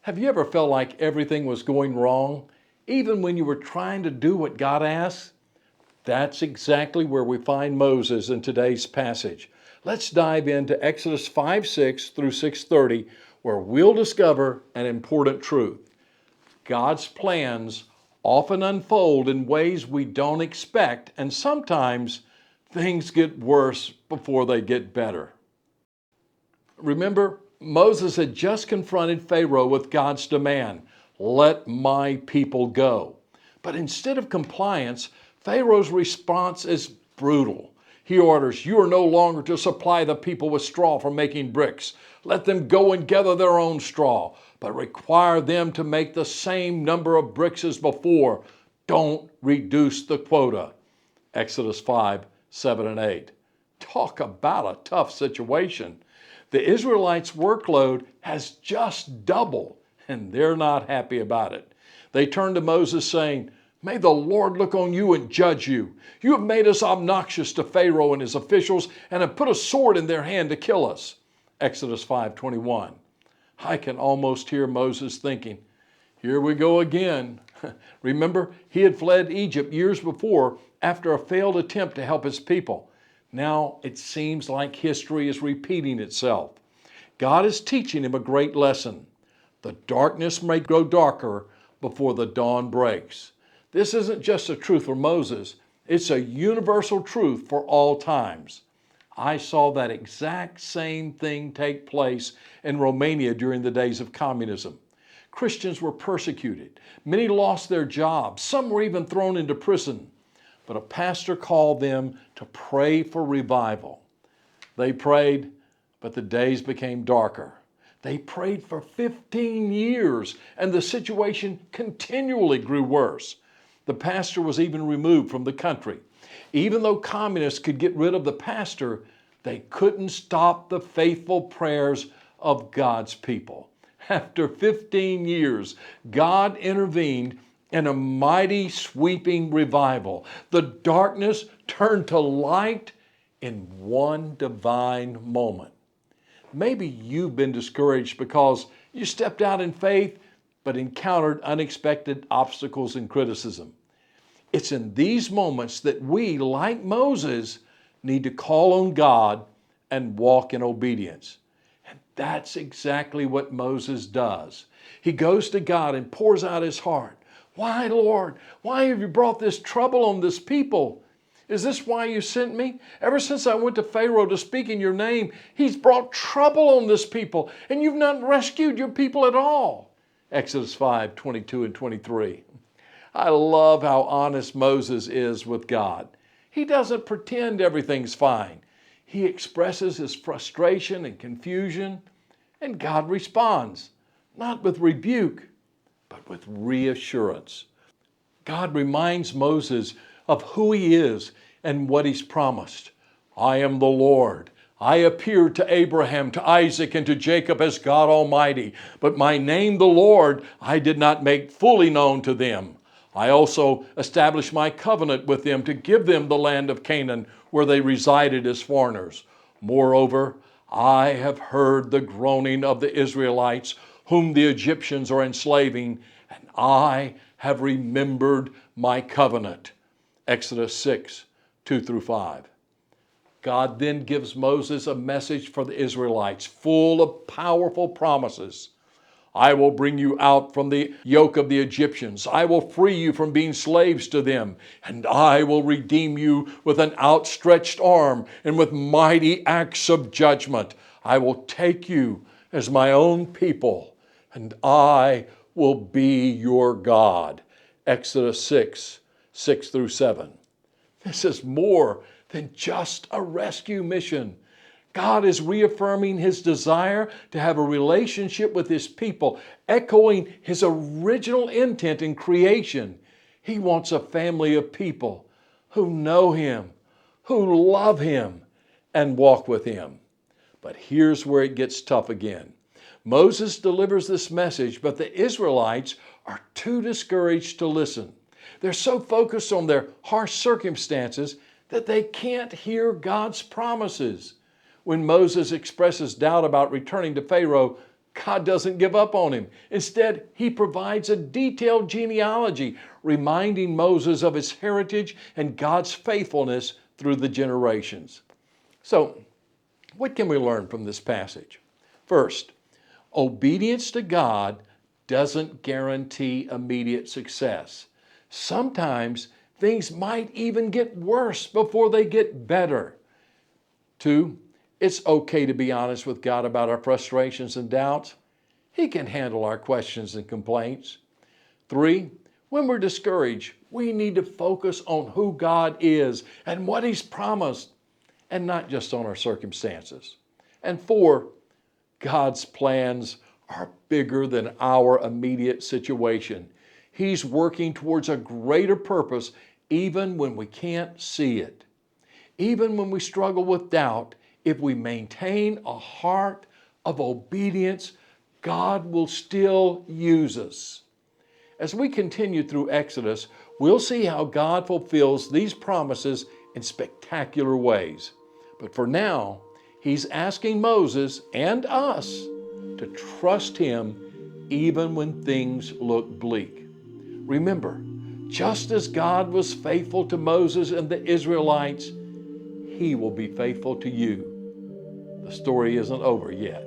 Have you ever felt like everything was going wrong, even when you were trying to do what God asked? That's exactly where we find Moses in today's passage. Let's dive into Exodus 5:6 through 6:30, where we'll discover an important truth. God's plans often unfold in ways we don't expect, and sometimes things get worse before they get better. Remember, Moses had just confronted Pharaoh with God's demand, "Let my people go." But instead of compliance, Pharaoh's response is brutal. He orders, "You are no longer to supply the people with straw for making bricks. Let them go and gather their own straw, but require them to make the same number of bricks as before. Don't reduce the quota." Exodus 5:7 and 8. Talk about a tough situation. The Israelites' workload has just doubled, and they're not happy about it. They turn to Moses saying, "May the Lord look on you and judge you. You have made us obnoxious to Pharaoh and his officials and have put a sword in their hand to kill us." Exodus 5:21. I can almost hear Moses thinking, "Here we go again." Remember, he had fled Egypt years before after a failed attempt to help his people. Now it seems like history is repeating itself. God is teaching him a great lesson. The darkness may grow darker before the dawn breaks. This isn't just a truth for Moses, it's a universal truth for all times. I saw that exact same thing take place in Romania during the days of communism. Christians were persecuted. Many lost their jobs. Some were even thrown into prison. But a pastor called them to pray for revival. They prayed, but the days became darker. They prayed for 15 years, and the situation continually grew worse. The pastor was even removed from the country. Even though communists could get rid of the pastor, they couldn't stop the faithful prayers of God's people. After 15 years, God intervened in a mighty sweeping revival. The darkness turned to light in one divine moment. Maybe you've been discouraged because you stepped out in faith but encountered unexpected obstacles and criticism. It's in these moments that we, like Moses, need to call on God and walk in obedience. And that's exactly what Moses does. He goes to God and pours out his heart. "Why, Lord? Why have you brought this trouble on this people? Is this why you sent me? Ever since I went to Pharaoh to speak in your name, he's brought trouble on this people, and you've not rescued your people at all." Exodus 5:22 and 23. I love how honest Moses is with God. He doesn't pretend everything's fine. He expresses his frustration and confusion, and God responds, not with rebuke, but with reassurance. God reminds Moses of who he is and what he's promised. "I am the Lord. I appeared to Abraham, to Isaac, and to Jacob as God Almighty, but my name, the Lord, I did not make fully known to them. I also established my covenant with them to give them the land of Canaan where they resided as foreigners. Moreover, I have heard the groaning of the Israelites, whom the Egyptians are enslaving, and I have remembered my covenant." Exodus 6:2 through 5. God then gives Moses a message for the Israelites full of powerful promises. "I will bring you out from the yoke of the Egyptians. I will free you from being slaves to them, and I will redeem you with an outstretched arm and with mighty acts of judgment. I will take you as my own people, and I will be your God." Exodus 6:6 through 7. This is more than just a rescue mission. God is reaffirming his desire to have a relationship with his people, echoing his original intent in creation. He wants a family of people who know him, who love him, and walk with him. But here's where it gets tough again. Moses delivers this message, but the Israelites are too discouraged to listen. They're so focused on their harsh circumstances that they can't hear God's promises. When Moses expresses doubt about returning to Pharaoh, God doesn't give up on him. Instead, he provides a detailed genealogy, reminding Moses of his heritage and God's faithfulness through the generations. So, what can we learn from this passage? First, obedience to God doesn't guarantee immediate success. Sometimes things might even get worse before they get better. Two, it's okay to be honest with God about our frustrations and doubts. He can handle our questions and complaints. Three, when we're discouraged, we need to focus on who God is and what He's promised, and not just on our circumstances. And four, God's plans are bigger than our immediate situation. He's working towards a greater purpose even when we can't see it. Even when we struggle with doubt, if we maintain a heart of obedience, God will still use us. As we continue through Exodus, we'll see how God fulfills these promises in spectacular ways. But for now, He's asking Moses and us to trust Him even when things look bleak. Remember, just as God was faithful to Moses and the Israelites, He will be faithful to you. The story isn't over yet.